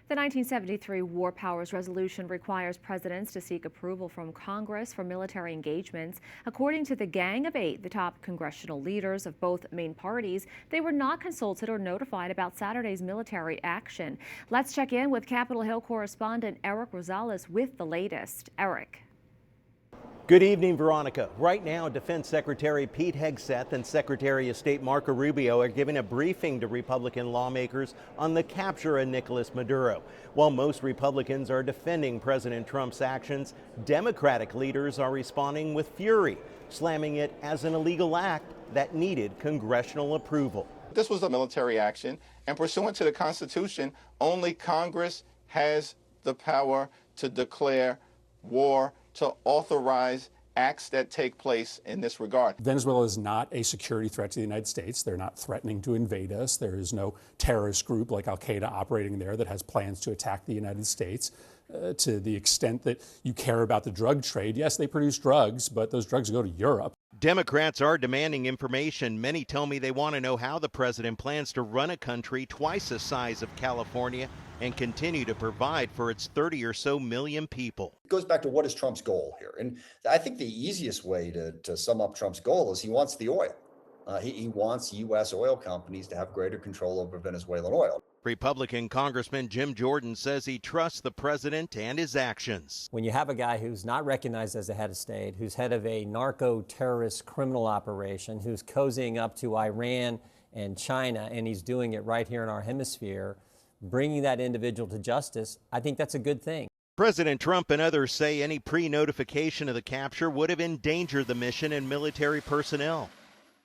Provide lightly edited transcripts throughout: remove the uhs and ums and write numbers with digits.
The 1973 War Powers Resolution requires presidents to seek approval from Congress for military engagements. According to the Gang of Eight, the top congressional leaders of both main parties, they were not consulted or notified about Saturday's military action. Let's check in with Capitol Hill correspondent Erik Rosales with the latest. Erik. Good evening, Veronica. Right now, Defense Secretary Pete Hegseth and Secretary of State Marco Rubio are giving a briefing to Republican lawmakers on the capture of Nicolás Maduro. While most Republicans are defending President Trump's actions, Democratic leaders are responding with fury, slamming it as an illegal act that needed congressional approval. This was a military action, and pursuant to the Constitution, only Congress has the power to declare war, to authorize acts that take place in this regard. Venezuela is not a security threat to the United States. They're not threatening to invade us. There is no terrorist group like Al-Qaeda operating there that has plans to attack the United States. To the extent that you care about the drug trade, yes, they produce drugs, but those drugs go to Europe. Democrats are demanding information. Many tell me they want to know how the president plans to run a country twice the size of California and continue to provide for its 30 or so million people. It goes back to what is Trump's goal here. And I think the easiest way to sum up Trump's goal is he wants the oil. He wants U.S. oil companies to have greater control over Venezuelan oil. Republican Congressman Jim Jordan says he trusts the president and his actions. When you have a guy who's not recognized as the head of state, who's head of a narco-terrorist criminal operation, who's cozying up to Iran and China, and he's doing it right here in our hemisphere, bringing that individual to justice, I think that's a good thing. President Trump and others say any pre-notification of the capture would have endangered the mission and military personnel.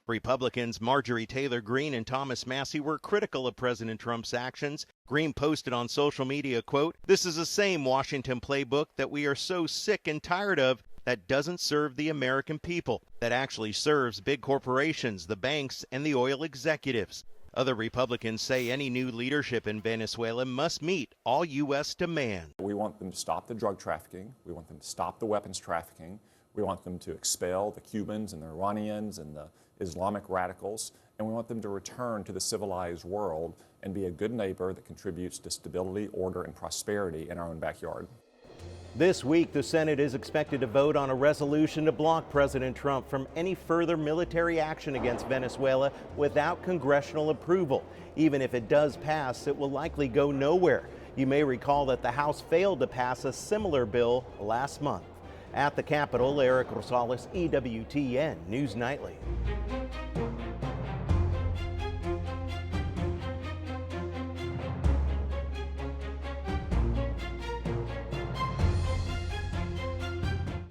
Republicans Marjorie Taylor Greene and Thomas Massie were critical of President Trump's actions. Greene posted on social media, quote, "This is the same Washington playbook that we are so sick and tired of that doesn't serve the American people, that actually serves big corporations, the banks, and the oil executives." Other Republicans say any new leadership in Venezuela must meet all U.S. demands. We want them to stop the drug trafficking. We want them to stop the weapons trafficking. We want them to expel the Cubans and the Iranians and the Islamic radicals, and we want them to return to the civilized world and be a good neighbor that contributes to stability, order, and prosperity in our own backyard. This week, the Senate is expected to vote on a resolution to block President Trump from any further military action against Venezuela without congressional approval. Even if it does pass, it will likely go nowhere. You may recall that the House failed to pass a similar bill last month. At the Capitol, Erik Rosales, EWTN News Nightly.